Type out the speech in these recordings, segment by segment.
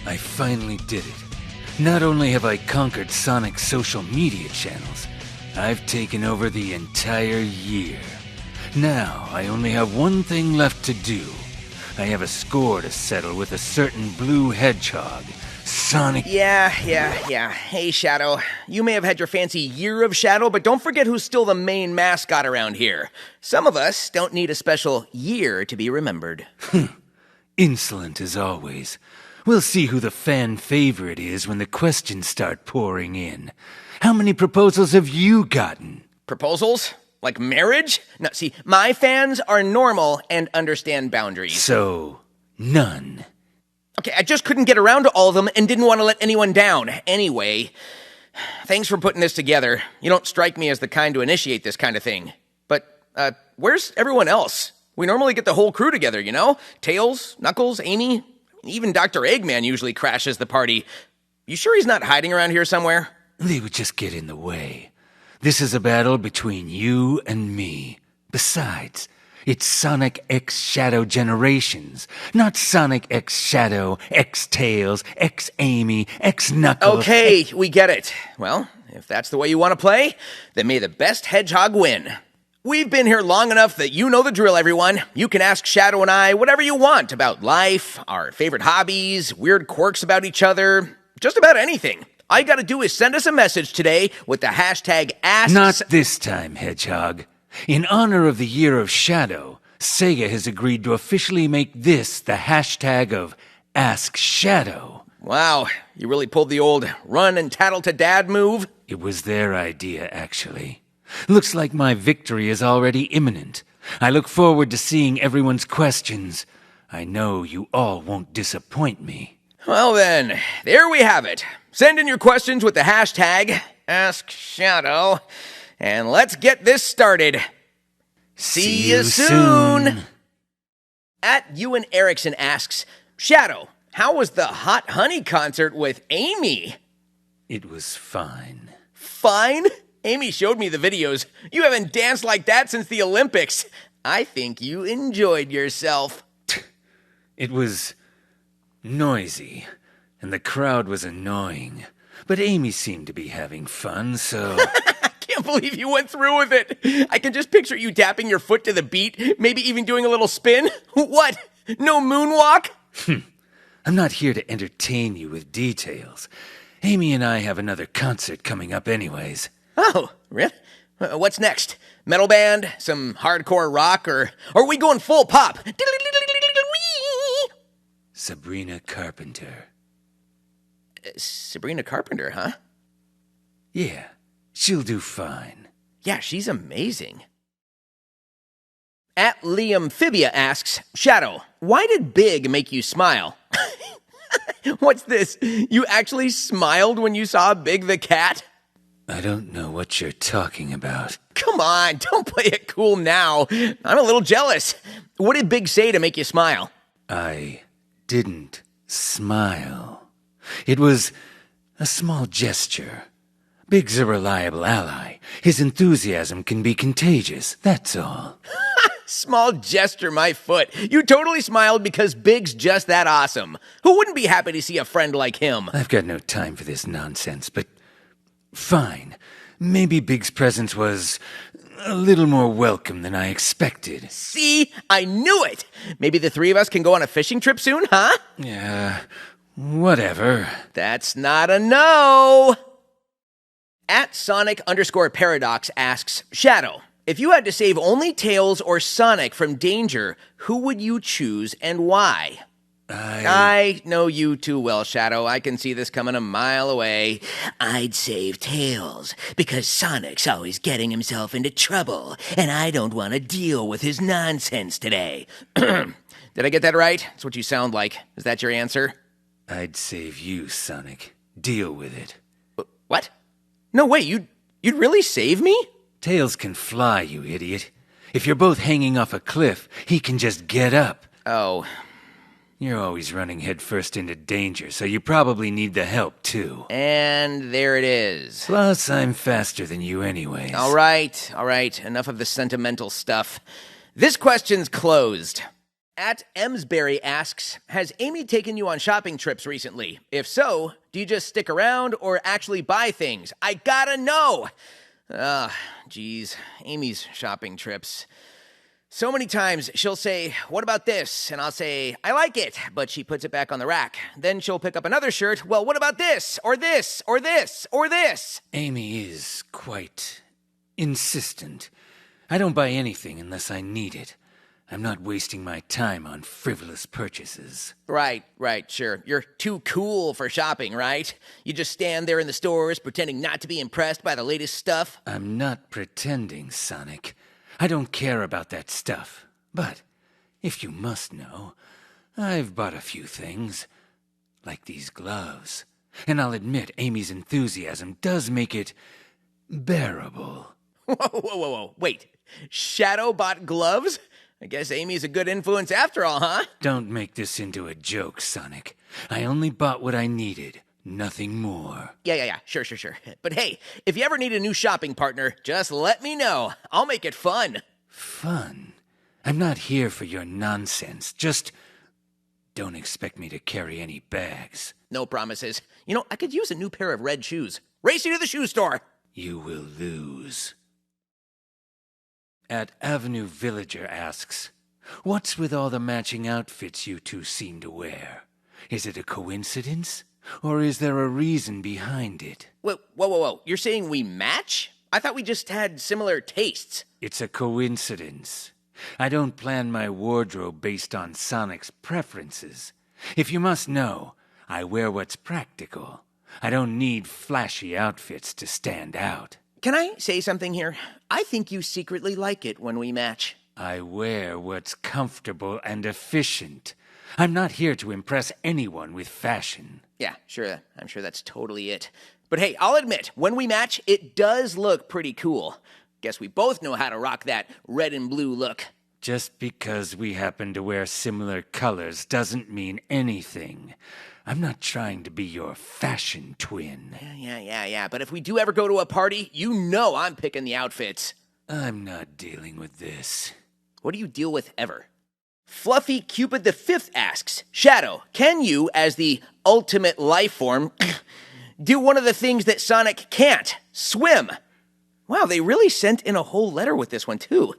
I finally did it. Not only have I conquered Sonic's social media channels, I've taken over the entire year. Now, I only have one thing left to do. I have a score to settle with a certain blue hedgehog. Sonic... Yeah. Hey, Shadow. You may have had your fancy year of Shadow, but don't forget who's still the main mascot around here. Some of us don't need a special year to be remembered. Insolent as always. We'll see who the fan favorite is when the questions start pouring in. How many proposals have you gotten? Proposals? Like marriage? No, see, my fans are normal and understand boundaries. So, none. Okay, I just couldn't get around to all of them and didn't want to let anyone down. Anyway, thanks for putting this together. You don't strike me as the kind to initiate this kind of thing. But, where's everyone else? We normally get the whole crew together, you know? Tails, Knuckles, Amy, even Dr. Eggman usually crashes the party. You sure he's not hiding around here somewhere? They would just get in the way. This is a battle between you and me. Besides, it's Sonic X Shadow Generations, not Sonic X Shadow, X Tails, X Amy, X Knuckles... Okay, we get it. Well, if that's the way you want to play, then may the best hedgehog win. We've been here long enough that you know the drill, everyone. You can ask Shadow and I whatever you want about life, our favorite hobbies, weird quirks about each other, just about anything. All you gotta do is send us a message today with the hashtag Ask... Not this time, Hedgehog. In honor of the Year of Shadow, Sega has agreed to officially make this the hashtag of Ask Shadow. Wow, you really pulled the old run and tattle to dad move? It was their idea, actually. Looks like my victory is already imminent. I look forward to seeing everyone's questions. I know you all won't disappoint me. Well then, there we have it. Send in your questions with the hashtag AskShadow, and let's get this started. See you soon. At Ewan Erickson asks, Shadow, how was the Hot Honey concert with Amy? It was fine. Fine? Amy showed me the videos. You haven't danced like that since the Olympics. I think you enjoyed yourself. It was noisy, and the crowd was annoying. But Amy seemed to be having fun, so... I can't believe you went through with it. I can just picture you tapping your foot to the beat, maybe even doing a little spin. What? No moonwalk? I'm not here to entertain you with details. Amy and I have another concert coming up anyways. Oh, really? What's next? Metal band? Some hardcore rock? Or are we going full pop? Sabrina Carpenter. Sabrina Carpenter, huh? Yeah, she'll do fine. Yeah, she's amazing. At Liam Fibia asks, Shadow, why did Big make you smile? What's this? You actually smiled when you saw Big the cat? I don't know what you're talking about. Come on, don't play it cool now. I'm a little jealous. What did Big say to make you smile? I didn't smile. It was a small gesture. Big's a reliable ally. His enthusiasm can be contagious, that's all. Small gesture, my foot. You totally smiled because Big's just that awesome. Who wouldn't be happy to see a friend like him? I've got no time for this nonsense, but fine. Maybe Big's presence was a little more welcome than I expected. See? I knew it! Maybe the three of us can go on a fishing trip soon, huh? Yeah, whatever. That's not a no! At Sonic_Paradox asks, Shadow, if you had to save only Tails or Sonic from danger, who would you choose and why? I know you too well, Shadow. I can see this coming a mile away. I'd save Tails, because Sonic's always getting himself into trouble, and I don't want to deal with his nonsense today. Did I get that right? That's what you sound like. Is that your answer? I'd save you, Sonic. Deal with it. What? No way, you'd really save me? Tails can fly, you idiot. If you're both hanging off a cliff, he can just get up. Oh. You're always running headfirst into danger, so you probably need the help, too. And there it is. Plus, I'm faster than you anyways. All right. Enough of the sentimental stuff. This question's closed. At Emsbury asks, has Amy taken you on shopping trips recently? If so, do you just stick around or actually buy things? I gotta know! Geez, Amy's shopping trips. So many times she'll say, what about this? And I'll say, I like it, but she puts it back on the rack. Then she'll pick up another shirt. Well, what about this? Or this? Or this? Or this? Amy is quite insistent. I don't buy anything unless I need it. I'm not wasting my time on frivolous purchases. Right, sure. You're too cool for shopping, right? You just stand there in the stores pretending not to be impressed by the latest stuff? I'm not pretending, Sonic. I don't care about that stuff. But, if you must know, I've bought a few things. Like these gloves. And I'll admit Amy's enthusiasm does make it bearable. Whoa. Wait, Shadow bought gloves? I guess Amy's a good influence after all, huh? Don't make this into a joke, Sonic. I only bought what I needed, nothing more. Yeah, sure. But hey, if you ever need a new shopping partner, just let me know. I'll make it fun. Fun? I'm not here for your nonsense. Just don't expect me to carry any bags. No promises. You know, I could use a new pair of red shoes. Race you to the shoe store. You will lose. At Avenue Villager asks, what's with all the matching outfits you two seem to wear? Is it a coincidence? Or is there a reason behind it? Whoa. You're saying we match? I thought we just had similar tastes. It's a coincidence. I don't plan my wardrobe based on Sonic's preferences. If you must know, I wear what's practical. I don't need flashy outfits to stand out. Can I say something here? I think you secretly like it when we match. I wear what's comfortable and efficient. I'm not here to impress anyone with fashion. Yeah, sure. I'm sure that's totally it. But hey, I'll admit, when we match, it does look pretty cool. Guess we both know how to rock that red and blue look. Just because we happen to wear similar colors doesn't mean anything. I'm not trying to be your fashion twin. Yeah. But if we do ever go to a party, you know I'm picking the outfits. I'm not dealing with this. What do you deal with ever? Fluffy Cupid the Fifth asks, Shadow, can you, as the ultimate life form, do one of the things that Sonic can't? Swim. Wow, they really sent in a whole letter with this one, too.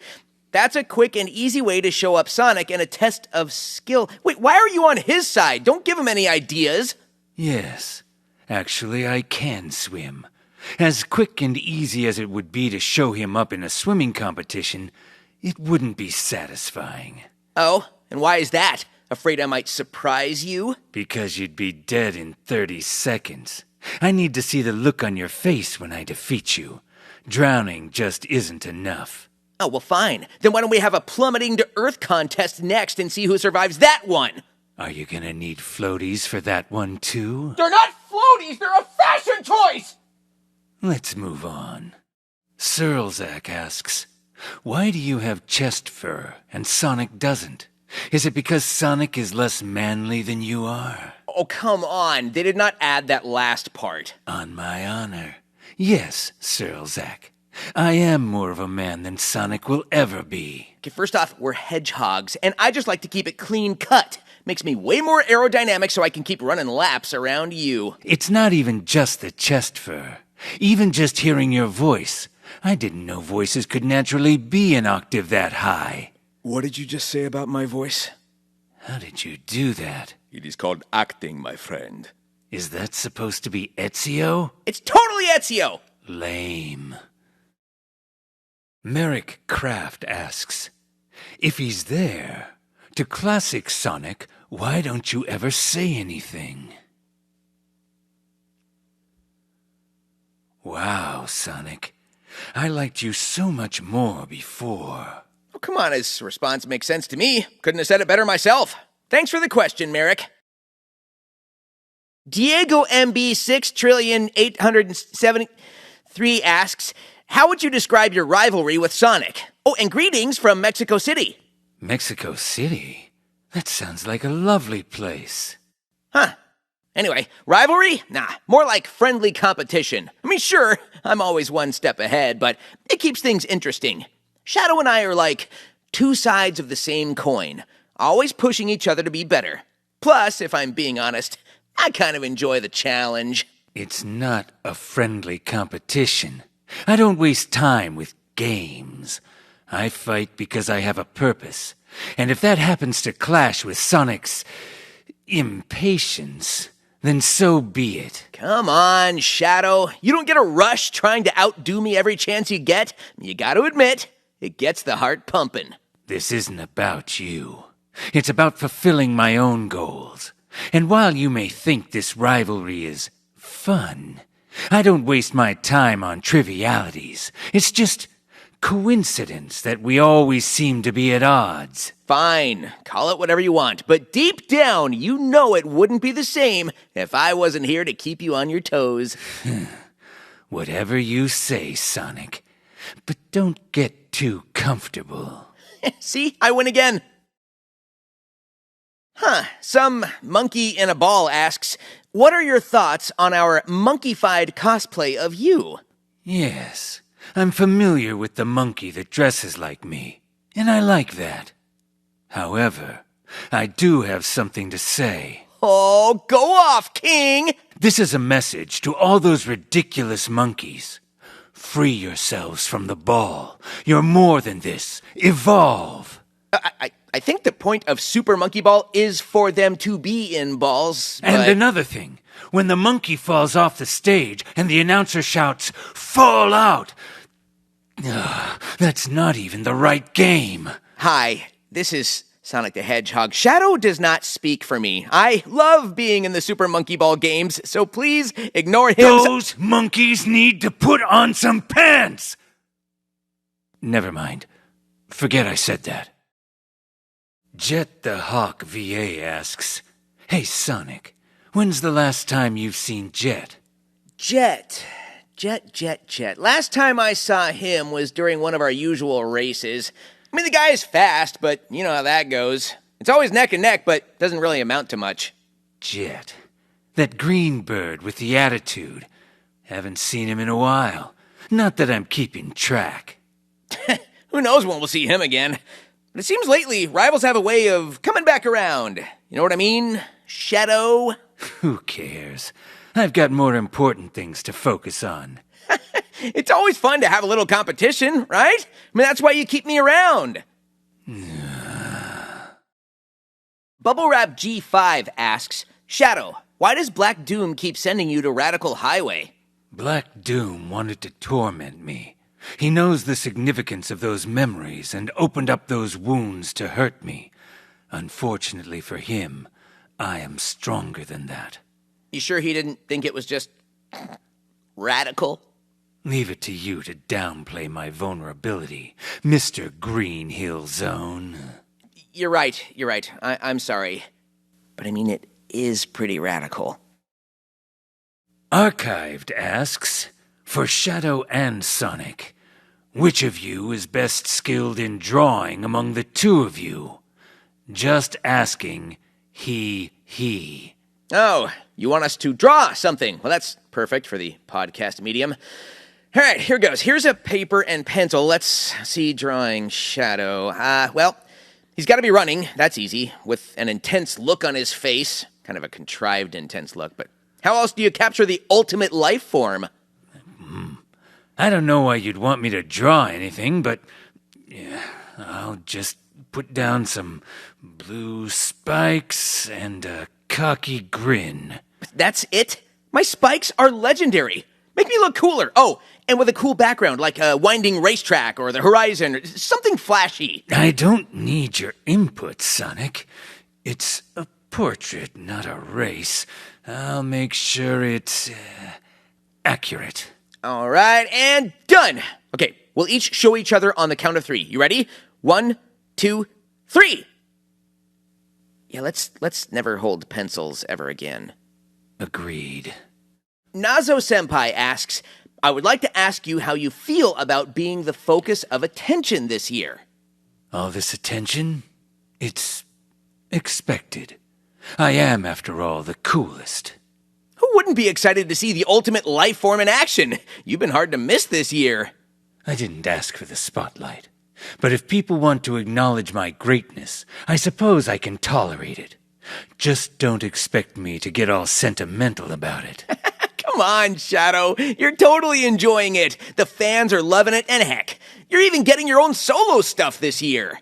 That's a quick and easy way to show up Sonic in a test of skill. Wait, why are you on his side? Don't give him any ideas. Yes, actually I can swim. As quick and easy as it would be to show him up in a swimming competition, it wouldn't be satisfying. Oh, and why is that? Afraid I might surprise you? Because you'd be dead in 30 seconds. I need to see the look on your face when I defeat you. Drowning just isn't enough. Oh, well, fine. Then why don't we have a plummeting to Earth contest next and see who survives that one? Are you gonna need floaties for that one, too? They're not floaties! They're a fashion choice! Let's move on. Searlzak asks, why do you have chest fur and Sonic doesn't? Is it because Sonic is less manly than you are? Oh, come on. They did not add that last part. On my honor. Yes, Searlzak. I am more of a man than Sonic will ever be. Okay, first off, we're hedgehogs, and I just like to keep it clean cut. Makes me way more aerodynamic so I can keep running laps around you. It's not even just the chest fur. Even just hearing your voice. I didn't know voices could naturally be an octave that high. What did you just say about my voice? How did you do that? It is called acting, my friend. Is that supposed to be Ezio? It's totally Ezio! Lame. Merrick Kraft asks, if he's there, to classic Sonic, why don't you ever say anything? Wow, Sonic. I liked you so much more before. Oh, come on, his response makes sense to me. Couldn't have said it better myself. Thanks for the question, Merrick. Diego MB 6,873 asks, how would you describe your rivalry with Sonic? Oh, and greetings from Mexico City. Mexico City? That sounds like a lovely place. Huh. Anyway, rivalry? Nah, more like friendly competition. I mean, sure, I'm always one step ahead, but it keeps things interesting. Shadow and I are like two sides of the same coin. always pushing each other to be better. Plus, if I'm being honest, I kind of enjoy the challenge. It's not a friendly competition. I don't waste time with games. I fight because I have a purpose. And if that happens to clash with Sonic's impatience, then so be it. Come on, Shadow. You don't get a rush trying to outdo me every chance you get. You gotta admit, it gets the heart pumping. This isn't about you. It's about fulfilling my own goals. And while you may think this rivalry is fun, I don't waste my time on trivialities. It's just coincidence that we always seem to be at odds. Fine, call it whatever you want, but deep down, you know it wouldn't be the same if I wasn't here to keep you on your toes. Whatever you say, Sonic. But don't get too comfortable. See, I win again. Some monkey in a ball asks, what are your thoughts on our monkeyfied cosplay of you? Yes, I'm familiar with the monkey that dresses like me, and I like that. However, I do have something to say. Oh, go off, King! This is a message to all those ridiculous monkeys. Free yourselves from the ball. You're more than this. Evolve. I think the point of Super Monkey Ball is for them to be in balls, but... And another thing, when the monkey falls off the stage and the announcer shouts, "Fall out!" That's not even the right game. Hi, this is Sonic the Hedgehog. Shadow does not speak for me. I love being in the Super Monkey Ball games, so please ignore him. Those monkeys need to put on some pants! Never mind. Forget I said that. Jet the Hawk VA asks, "Hey Sonic, when's the last time you've seen Jet?" Jet. Last time I saw him was during one of our usual races. I mean, the guy is fast, but you know how that goes. It's always neck and neck, but doesn't really amount to much. Jet. That green bird with the attitude. Haven't seen him in a while. Not that I'm keeping track. Who knows when we'll see him again. But it seems lately, rivals have a way of coming back around. You know what I mean? Shadow? Who cares? I've got more important things to focus on. It's always fun to have a little competition, right? I mean, that's why you keep me around. Bubble Wrap G5 asks, Shadow, why does Black Doom keep sending you to Radical Highway? Black Doom wanted to torment me. He knows the significance of those memories and opened up those wounds to hurt me. Unfortunately for him, I am stronger than that. You sure he didn't think it was just radical? Leave it to you to downplay my vulnerability, Mr. Green Hill Zone. You're right. I'm sorry. But I mean, it is pretty radical. Archived asks, for Shadow and Sonic, which of you is best skilled in drawing among the two of you? Just asking, he. Oh, you want us to draw something? Well, that's perfect for the podcast medium. All right, here goes. Here's a paper and pencil. Let's see, drawing Shadow. Well, he's got to be running. That's easy, with an intense look on his face. Kind of a contrived intense look, but how else do you capture the ultimate life form? I don't know why you'd want me to draw anything, but yeah, I'll just put down some blue spikes and a cocky grin. That's it? My spikes are legendary. Make me look cooler. Oh, and with a cool background, like a winding racetrack or the horizon, or something flashy. I don't need your input, Sonic. It's a portrait, not a race. I'll make sure it's accurate. All right, and done. Okay, we'll each show each other on the count of 3. You ready? 1, 2, 3. Yeah, let's never hold pencils ever again. Agreed. Nazo-senpai asks, I would like to ask you how you feel about being the focus of attention this year. All this attention? It's expected. I am, after all, the coolest. Who wouldn't be excited to see the ultimate life form in action? You've been hard to miss this year. I didn't ask for the spotlight. But if people want to acknowledge my greatness, I suppose I can tolerate it. Just don't expect me to get all sentimental about it. Come on, Shadow. You're totally enjoying it. The fans are loving it, and heck, you're even getting your own solo stuff this year.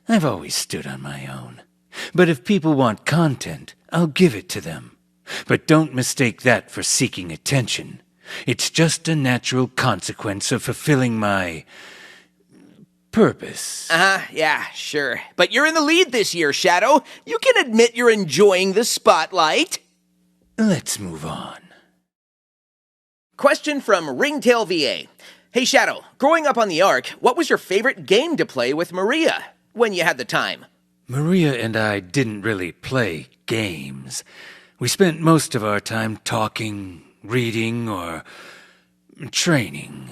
I've always stood on my own. But if people want content, I'll give it to them. But don't mistake that for seeking attention. It's just a natural consequence of fulfilling my purpose. Yeah, sure. But you're in the lead this year, Shadow. You can admit you're enjoying the spotlight. Let's move on. Question from Ringtail VA. Hey, Shadow, growing up on the Ark, what was your favorite game to play with Maria when you had the time? Maria and I didn't really play games. We spent most of our time talking, reading, or training.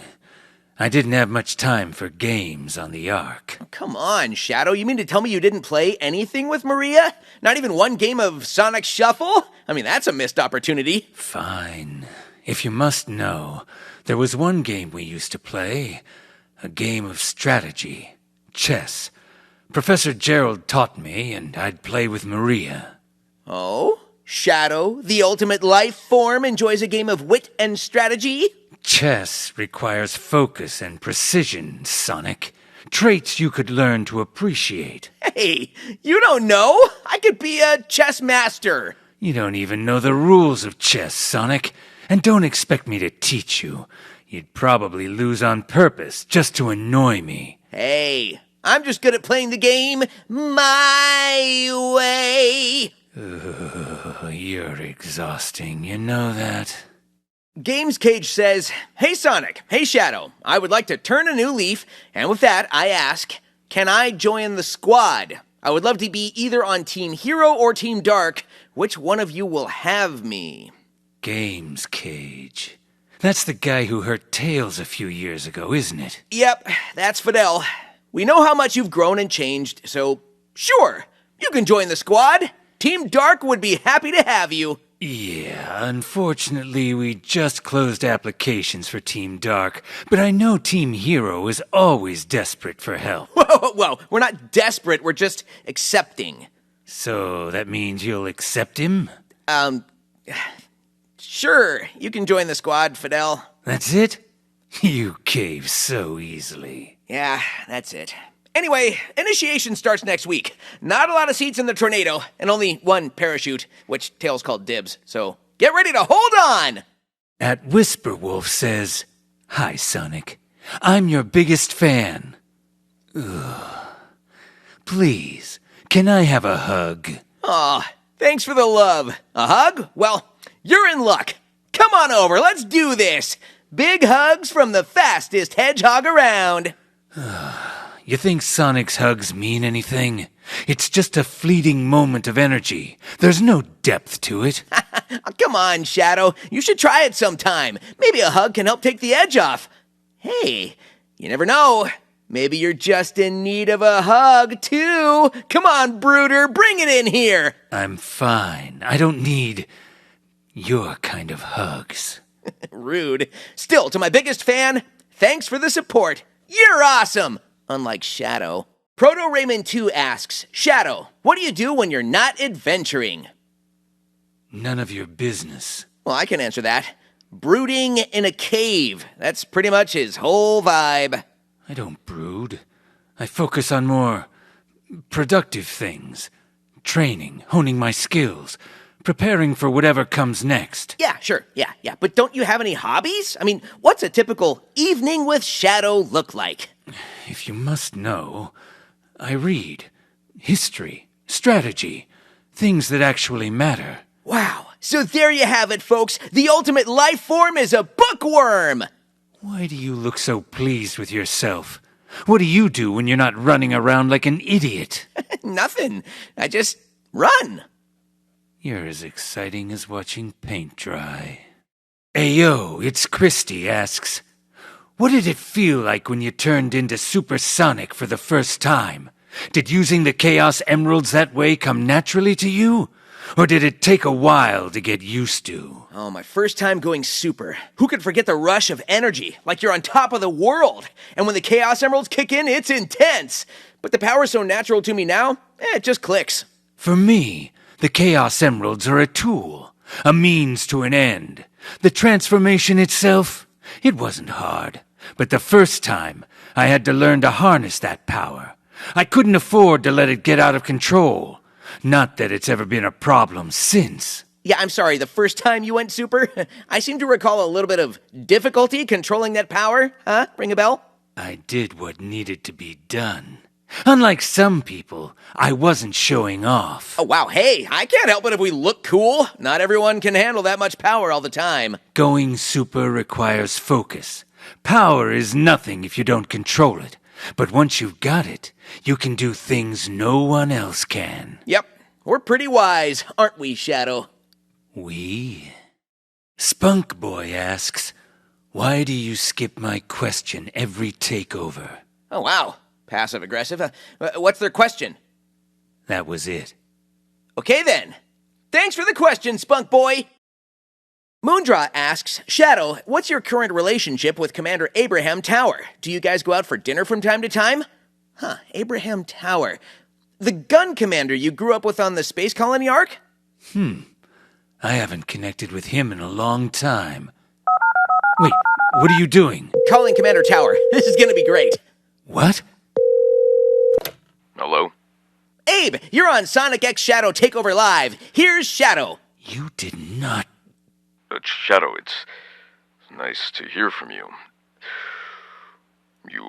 I didn't have much time for games on the Ark. Come on, Shadow. You mean to tell me you didn't play anything with Maria? Not even one game of Sonic Shuffle? I mean, that's a missed opportunity. Fine. If you must know, there was one game we used to play. A game of strategy. Chess. Professor Gerald taught me, and I'd play with Maria. Oh? Shadow, the ultimate life form, enjoys a game of wit and strategy? Chess requires focus and precision, Sonic. Traits you could learn to appreciate. Hey, you don't know. I could be a chess master. You don't even know the rules of chess, Sonic. And don't expect me to teach you. You'd probably lose on purpose just to annoy me. Hey, I'm just good at playing the game my way. You're exhausting, you know that? Games Cage says, Hey Sonic, hey Shadow, I would like to turn a new leaf, and with that I ask, can I join the squad? I would love to be either on Team Hero or Team Dark. Which one of you will have me? Games Cage. That's the guy who hurt Tails a few years ago, isn't it? Yep, that's Fidel. We know how much you've grown and changed, so sure, you can join the squad. Team Dark would be happy to have you. Yeah, unfortunately, we just closed applications for Team Dark, but I know Team Hero is always desperate for help. Whoa, we're not desperate, we're just accepting. So that means you'll accept him? Sure, you can join the squad, Fidel. That's it? You cave so easily. Yeah, that's it. Anyway, initiation starts next week. Not a lot of seats in the tornado, and only one parachute, which Tails called dibs, so get ready to hold on! At Whisperwolf says, Hi, Sonic. I'm your biggest fan. Ugh. Please, can I have a hug? Aw, thanks for the love. A hug? Well, you're in luck. Come on over, let's do this. Big hugs from the fastest hedgehog around. You think Sonic's hugs mean anything? It's just a fleeting moment of energy. There's no depth to it. Come on, Shadow. You should try it sometime. Maybe a hug can help take the edge off. Hey, you never know. Maybe you're just in need of a hug, too. Come on, Brooder, bring it in here. I'm fine. I don't need your kind of hugs. Rude. Still, to my biggest fan, thanks for the support. You're awesome. Unlike Shadow. Proto Raymond 2 asks, Shadow, what do you do when you're not adventuring? None of your business. Well, I can answer that. Brooding in a cave. That's pretty much his whole vibe. I don't brood. I focus on more productive things. Training, honing my skills, preparing for whatever comes next. Yeah, sure, yeah. But don't you have any hobbies? I mean, what's a typical evening with Shadow look like? If you must know, I read. History, strategy, things that actually matter. Wow, so there you have it, folks. The ultimate life form is a bookworm. Why do you look so pleased with yourself? What do you do when you're not running around like an idiot? Nothing. I just run. You're as exciting as watching paint dry. Ayo, it's Christy asks, what did it feel like when you turned into Supersonic for the first time? Did using the Chaos Emeralds that way come naturally to you? Or did it take a while to get used to? Oh, my first time going super. Who could forget the rush of energy? Like you're on top of the world. And when the Chaos Emeralds kick in, it's intense. But the power's so natural to me now, it just clicks. For me, the Chaos Emeralds are a tool, a means to an end. The transformation itself, it wasn't hard. But the first time, I had to learn to harness that power. I couldn't afford to let it get out of control. Not that it's ever been a problem since. Yeah, I'm sorry, the first time you went super, I seem to recall a little bit of difficulty controlling that power. Huh? Ring a bell? I did what needed to be done. Unlike some people, I wasn't showing off. Oh, wow, hey, I can't help it if we look cool. Not everyone can handle that much power all the time. Going super requires focus. Power is nothing if you don't control it. But once you've got it, you can do things no one else can. Yep, we're pretty wise, aren't we, Shadow? We? Spunk Boy asks, why do you skip my question every takeover? Oh, wow. Passive-aggressive. What's their question? That was it. Okay, then. Thanks for the question, Spunk Boy. Moondraw asks, Shadow, what's your current relationship with Commander Abraham Tower? Do you guys go out for dinner from time to time? Huh, Abraham Tower. The gun commander you grew up with on the Space Colony arc? I haven't connected with him in a long time. Wait, what are you doing? Calling Commander Tower. This is gonna be great. What? Hello? Abe, you're on Sonic X Shadow Takeover Live. Here's Shadow. You did not... Shadow, it's nice to hear from you. You,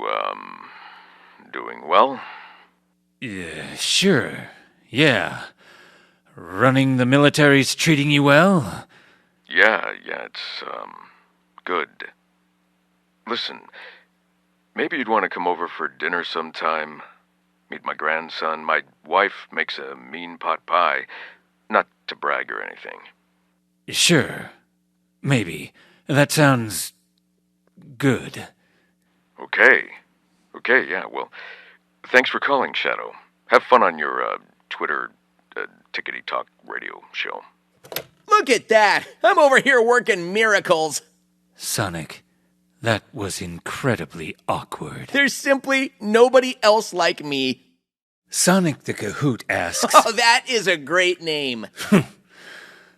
doing well? Sure. Yeah. Running the military's treating you well? Yeah, it's, good. Listen, maybe you'd want to come over for dinner sometime. Meet my grandson. My wife makes a mean pot pie. Not to brag or anything. Sure. Maybe. That sounds... good. Okay, yeah, well, thanks for calling, Shadow. Have fun on your, Twitter, Tickety Talk radio show. Look at that. I'm over here working miracles. Sonic, that was incredibly awkward. There's simply nobody else like me. Sonic the Cahoot asks... Oh, that is a great name.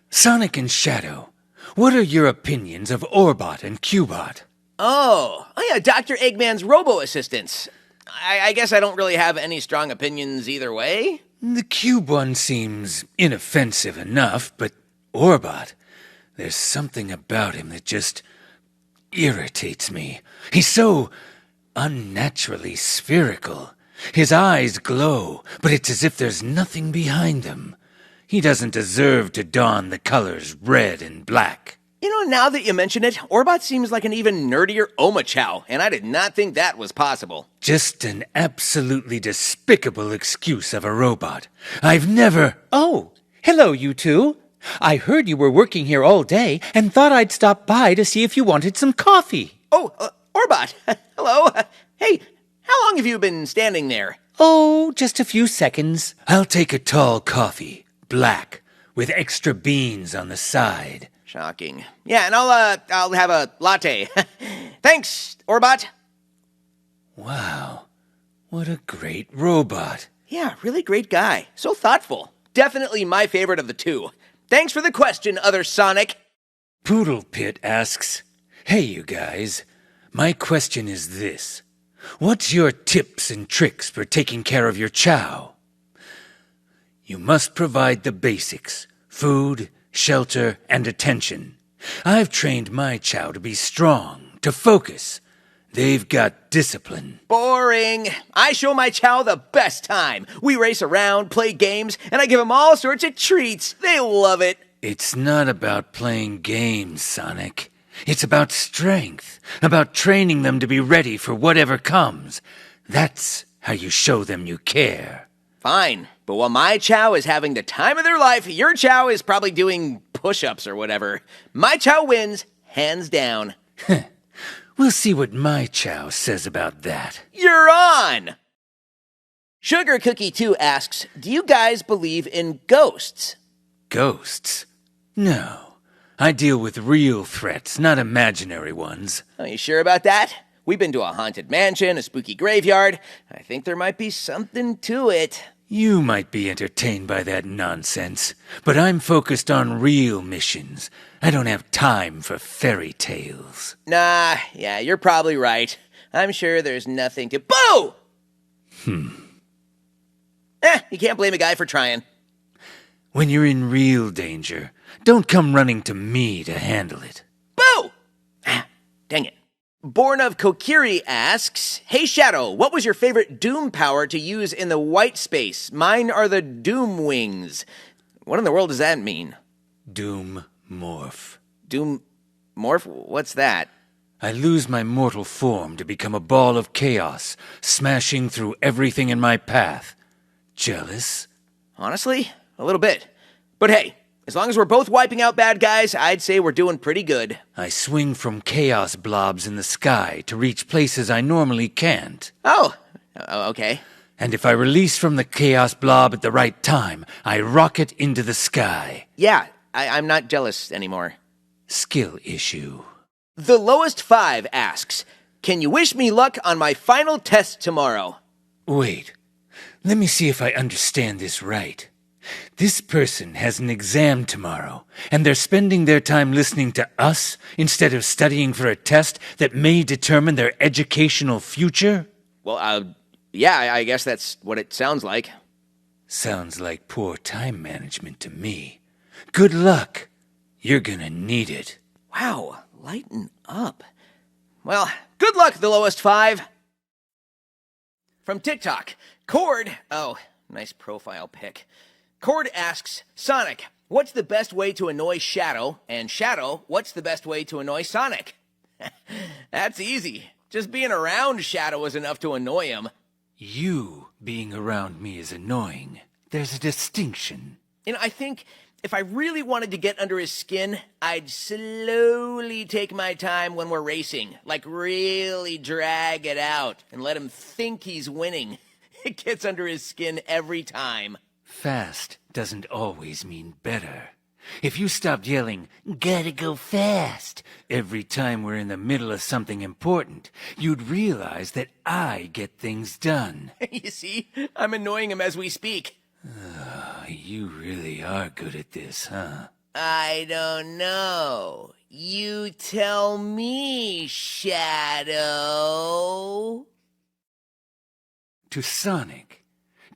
Sonic and Shadow, what are your opinions of Orbot and Cubot? Oh yeah, Dr. Eggman's robo-assistants. I guess I don't really have any strong opinions either way. The Cube one seems inoffensive enough, but Orbot, there's something about him that just irritates me. He's so unnaturally spherical. His eyes glow, but it's as if there's nothing behind them. He doesn't deserve to don the colors red and black. You know, now that you mention it, Orbot seems like an even nerdier Omachow, and I did not think that was possible. Just an absolutely despicable excuse of a robot. I've never... Oh, hello, you two. I heard you were working here all day and thought I'd stop by to see if you wanted some coffee. Oh, Orbot. Hello. Hey, how long have you been standing there? Oh, just a few seconds. I'll take a tall coffee, black, with extra beans on the side. Shocking. Yeah, and I'll have a latte. Thanks, Orbot. Wow, what a great robot. Yeah, really great guy. So thoughtful. Definitely my favorite of the two. Thanks for the question, other Sonic. Poodle Pit asks, hey, you guys, my question is this. What's your tips and tricks for taking care of your chow? You must provide the basics, food, shelter, and attention. I've trained my chow to be strong, to focus. They've got discipline. Boring. I show my chow the best time. We race around, play games, and I give them all sorts of treats. They love it. It's not about playing games, Sonic. It's about strength, about training them to be ready for whatever comes. That's how you show them you care. Fine, but while my chow is having the time of their life, your chow is probably doing push-ups or whatever. My chow wins, hands down. We'll see what my chow says about that. You're on! Sugar Cookie 2 asks, do you guys believe in ghosts? Ghosts? No. I deal with real threats, not imaginary ones. Are you sure about that? We've been to a haunted mansion, a spooky graveyard. I think there might be something to it. You might be entertained by that nonsense, but I'm focused on real missions. I don't have time for fairy tales. Nah, yeah, you're probably right. I'm sure there's nothing to— Boo! You can't blame a guy for trying. When you're in real danger, don't come running to me to handle it. Boo! Dang it. Born of Kokiri asks, Hey Shadow, what was your favorite Doom power to use in the white space? Mine are the Doom Wings. What in the world does that mean? Doom Morph. Doom Morph? What's that? I lose my mortal form to become a ball of chaos, smashing through everything in my path. Jealous? Honestly, a little bit. But hey, as long as we're both wiping out bad guys, I'd say we're doing pretty good. I swing from chaos blobs in the sky to reach places I normally can't. Oh, okay. And if I release from the chaos blob at the right time, I rocket into the sky. Yeah, I'm not jealous anymore. Skill issue. The Lowest 5 asks, Can you wish me luck on my final test tomorrow? Wait, let me see if I understand this right. This person has an exam tomorrow, and they're spending their time listening to us instead of studying for a test that may determine their educational future? Well, yeah, I guess that's what it sounds like. Sounds like poor time management to me. Good luck. You're gonna need it. Wow, lighten up. Well, good luck, The Lowest 5. From TikTok, Cord, nice profile pic. Cord asks, Sonic, what's the best way to annoy Shadow? And Shadow, what's the best way to annoy Sonic? That's easy. Just being around Shadow is enough to annoy him. You being around me is annoying. There's a distinction. I think if I really wanted to get under his skin, I'd slowly take my time when we're racing. Like really drag it out and let him think he's winning. It gets under his skin every time. Fast doesn't always mean better. If you stopped yelling, "Gotta go fast," every time we're in the middle of something important, you'd realize that I get things done. You see, I'm annoying him as we speak. You really are good at this, huh? I don't know. You tell me, Shadow. To Sonic,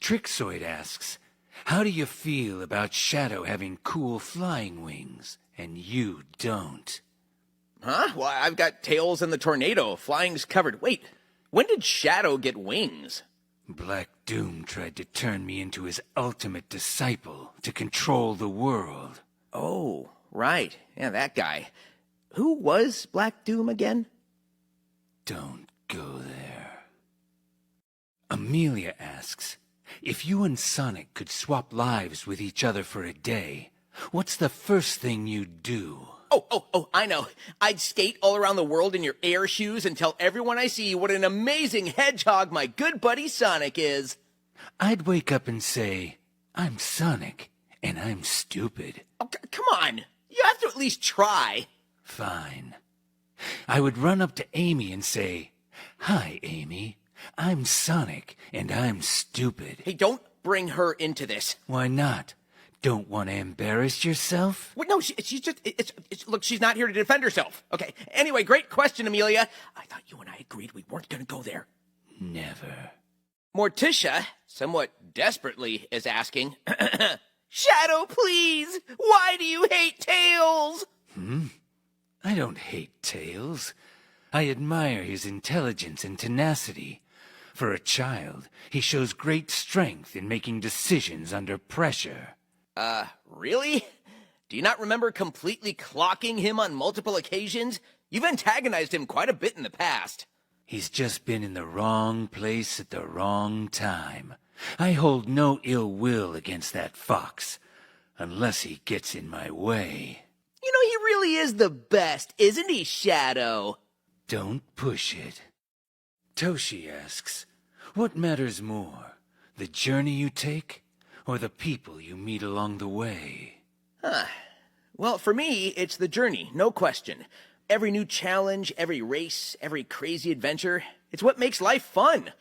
Trixoid asks, how do you feel about Shadow having cool flying wings, and you don't? Huh? Well, I've got tails in the tornado. Flying's covered. Wait, when did Shadow get wings? Black Doom tried to turn me into his ultimate disciple to control the world. Oh, right. Yeah, that guy. Who was Black Doom again? Don't go there. Amelia asks, if you and Sonic could swap lives with each other for a day, what's the first thing you'd do? Oh, I know. I'd skate all around the world in your air shoes and tell everyone I see what an amazing hedgehog my good buddy Sonic is. I'd wake up and say, I'm Sonic, and I'm stupid. Oh, come on. You have to at least try. Fine. I would run up to Amy and say, Hi, Amy. I'm Sonic, and I'm stupid. Hey, don't bring her into this. Why not? Don't want to embarrass yourself? Wait, no, she's just, look, she's not here to defend herself. Okay, anyway, great question, Amelia. I thought you and I agreed we weren't going to go there. Never. Morticia, somewhat desperately, is asking, Shadow, please, why do you hate Tails? I don't hate Tails. I admire his intelligence and tenacity. For a child, he shows great strength in making decisions under pressure. Really? Do you not remember completely clocking him on multiple occasions? You've antagonized him quite a bit in the past. He's just been in the wrong place at the wrong time. I hold no ill will against that fox, unless he gets in my way. You know, he really is the best, isn't he, Shadow? Don't push it. Toshi asks, what matters more, the journey you take or the people you meet along the way? Well, for me, it's the journey, no question. Every new challenge, every race, every crazy adventure, it's what makes life fun.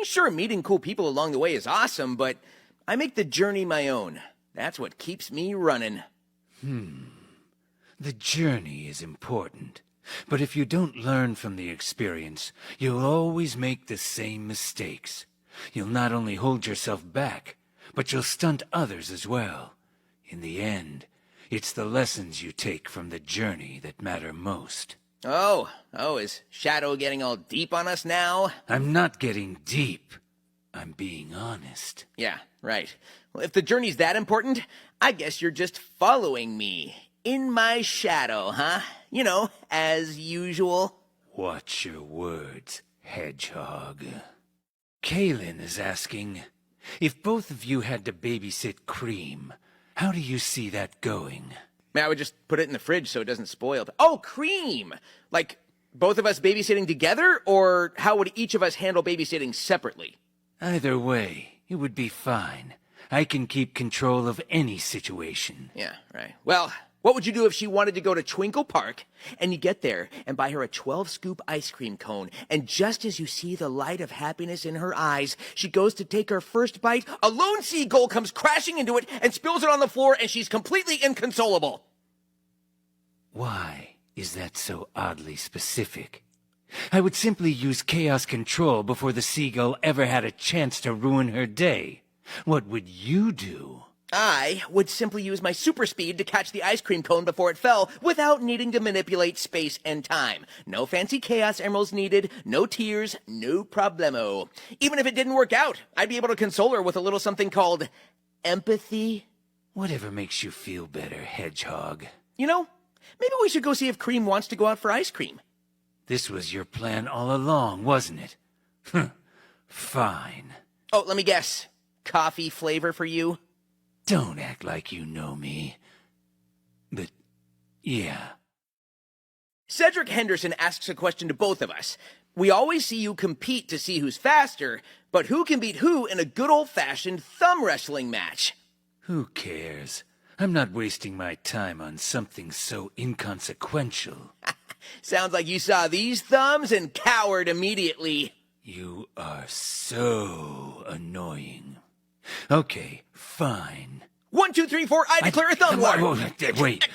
Sure, meeting cool people along the way is awesome, but I make the journey my own. That's what keeps me running. The journey is important. But if you don't learn from the experience, you'll always make the same mistakes. You'll not only hold yourself back, but you'll stunt others as well. In the end, it's the lessons you take from the journey that matter most. Oh, is Shadow getting all deep on us now? I'm not getting deep. I'm being honest. Yeah, right. Well, if the journey's that important, I guess you're just following me. In my shadow, huh? You know, as usual. Watch your words, Hedgehog. Kaylin is asking, if both of you had to babysit Cream, how do you see that going? I would just put it in the fridge so it doesn't spoil. Oh, Cream! Like, both of us babysitting together, or how would each of us handle babysitting separately? Either way, it would be fine. I can keep control of any situation. Yeah, right. Well, what would you do if she wanted to go to Twinkle Park, and you get there and buy her a 12-scoop ice cream cone, and just as you see the light of happiness in her eyes, she goes to take her first bite, a lone seagull comes crashing into it and spills it on the floor, and she's completely inconsolable? Why is that so oddly specific? I would simply use chaos control before the seagull ever had a chance to ruin her day. What would you do? I would simply use my super speed to catch the ice cream cone before it fell without needing to manipulate space and time. No fancy chaos emeralds needed, no tears, no problemo. Even if it didn't work out, I'd be able to console her with a little something called empathy. Whatever makes you feel better, Hedgehog. You know, maybe we should go see if Cream wants to go out for ice cream. This was your plan all along, wasn't it? Fine. Oh, let me guess. Coffee flavor for you? Don't act like you know me. But, yeah. Cedric Henderson asks a question to both of us. We always see you compete to see who's faster, but who can beat who in a good old-fashioned thumb wrestling match? Who cares? I'm not wasting my time on something so inconsequential. Sounds like you saw these thumbs and cowered immediately. You are so annoying. Okay, fine. 1, 2, 3, 4, I declare a thumb war. Wait.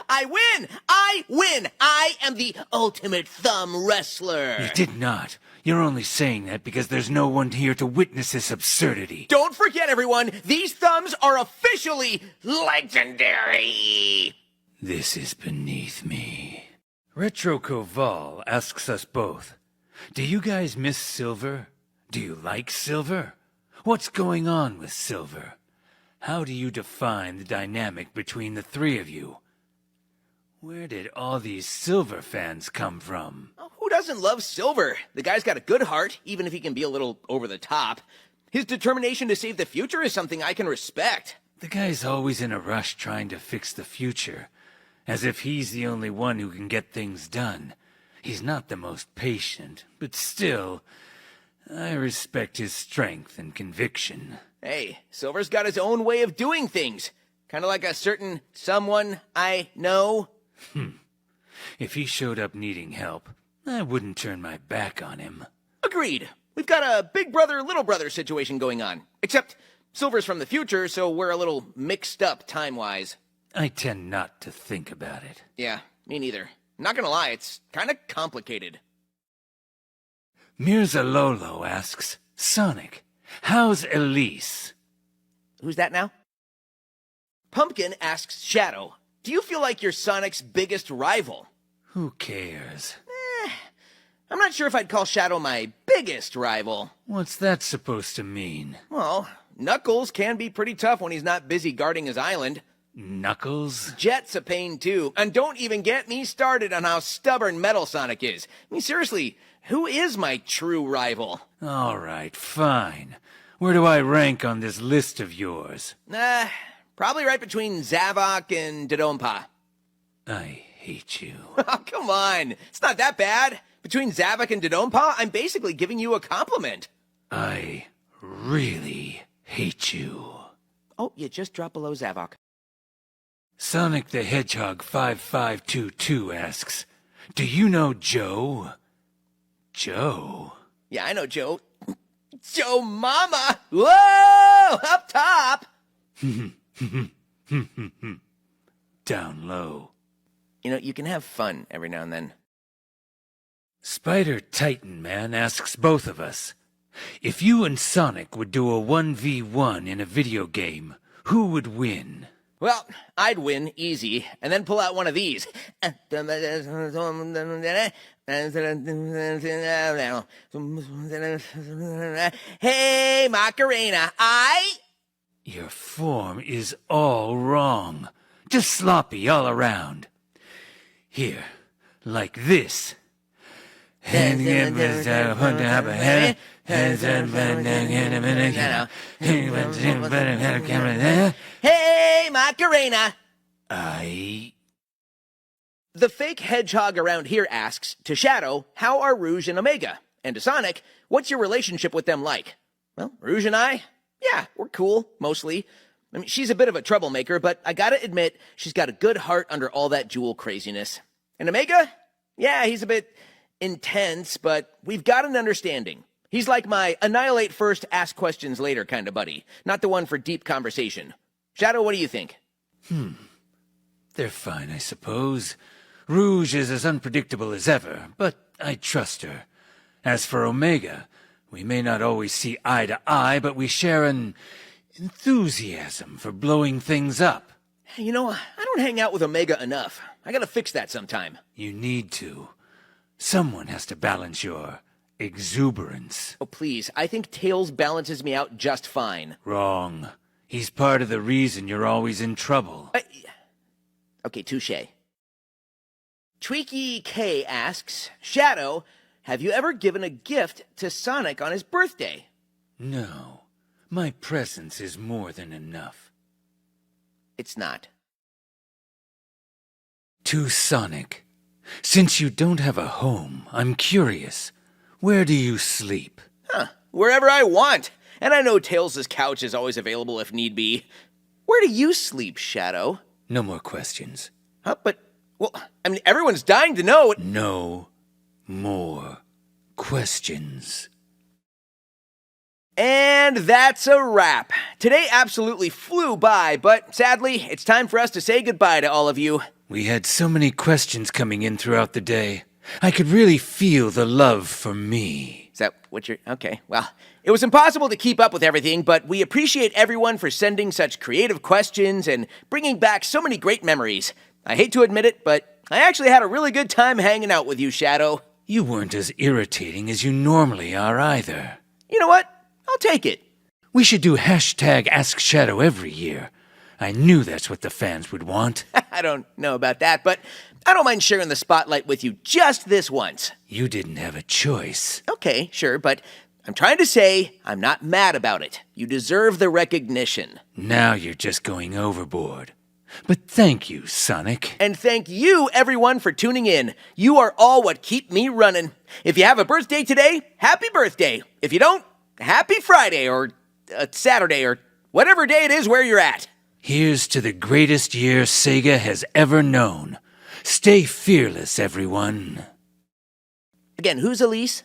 I win! I win! I am the ultimate thumb wrestler. You did not. You're only saying that because there's no one here to witness this absurdity. Don't forget, everyone, these thumbs are officially legendary. This is beneath me. Retro Koval asks us both, do you guys miss Silver? Do you like Silver? What's going on with Silver? How do you define the dynamic between the three of you? Where did all these Silver fans come from? Oh, who doesn't love Silver? The guy's got a good heart, even if he can be a little over the top. His determination to save the future is something I can respect. The guy's always in a rush trying to fix the future, as if he's the only one who can get things done. He's not the most patient, but still, I respect his strength and conviction. Hey, Silver's got his own way of doing things. Kind of like a certain someone I know. If he showed up needing help, I wouldn't turn my back on him. Agreed. We've got a big brother, little brother situation going on. Except Silver's from the future, so we're a little mixed up time-wise. I tend not to think about it. Yeah, me neither. Not gonna lie, it's kind of complicated. Mirza Lolo asks, Sonic, how's Elise? Who's that now? Pumpkin asks Shadow, do you feel like you're Sonic's biggest rival? Who cares? I'm not sure if I'd call Shadow my biggest rival. What's that supposed to mean? Well, Knuckles can be pretty tough when he's not busy guarding his island. Knuckles? Jet's a pain too, and don't even get me started on how stubborn Metal Sonic is. I mean, seriously, who is my true rival? All right, fine. Where do I rank on this list of yours? Probably right between Zavok and Dodonpa. I hate you. Oh, come on. It's not that bad. Between Zavok and Dodonpa, I'm basically giving you a compliment. I really hate you. Oh, you just dropped below Zavok. Sonic the Hedgehog 5522 asks, do you know Joe? Joe? Yeah, I know Joe. Joe Mama! Whoa! Up top! Down low. You know, you can have fun every now and then. Spider Titan Man asks both of us, if you and Sonic would do a 1v1 in a video game, who would win? Well, I'd win easy, and then pull out one of these. Hey, Macarena, Your form is all wrong. Just sloppy all around. Here, like this. Hey, Macarena! The fake hedgehog around here asks, to Shadow, how are Rouge and Omega? And to Sonic, what's your relationship with them like? Well, Rouge and I? Yeah, we're cool, mostly. I mean, she's a bit of a troublemaker, but I gotta admit, she's got a good heart under all that jewel craziness. And Omega? Yeah, he's a bit intense, but we've got an understanding. He's like my annihilate first, ask questions later kind of buddy, not the one for deep conversation. Shadow, what do you think? They're fine, I suppose. Rouge is as unpredictable as ever, but I trust her. As for Omega, we may not always see eye to eye, but we share an enthusiasm for blowing things up. You know, I don't hang out with Omega enough. I gotta fix that sometime. You need to. Someone has to balance your exuberance. Oh, please, I think Tails balances me out just fine. Wrong. He's part of the reason you're always in trouble. Okay, touche. Tweaky K asks, Shadow, have you ever given a gift to Sonic on his birthday? No. My presence is more than enough. It's not. To Sonic, since you don't have a home, I'm curious. Where do you sleep? Wherever I want. And I know Tails' couch is always available if need be. Where do you sleep, Shadow? No more questions. Well, I mean, everyone's dying to know. No more questions. And that's a wrap. Today absolutely flew by, but sadly, it's time for us to say goodbye to all of you. We had so many questions coming in throughout the day. I could really feel the love for me. Is that what you're... Okay, well, it was impossible to keep up with everything, but we appreciate everyone for sending such creative questions and bringing back so many great memories. I hate to admit it, but I actually had a really good time hanging out with you, Shadow. You weren't as irritating as you normally are either. You know what? I'll take it. We should do hashtag Ask Shadow every year. I knew that's what the fans would want. I don't know about that, but I don't mind sharing the spotlight with you just this once. You didn't have a choice. Okay, sure, but I'm trying to say I'm not mad about it. You deserve the recognition. Now you're just going overboard. But thank you, Sonic. And thank you, everyone, for tuning in. You are all what keep me running. If you have a birthday today, happy birthday. If you don't, happy Friday or Saturday or whatever day it is where you're at. Here's to the greatest year Sega has ever known. Stay fearless, everyone. Again, who's Elise?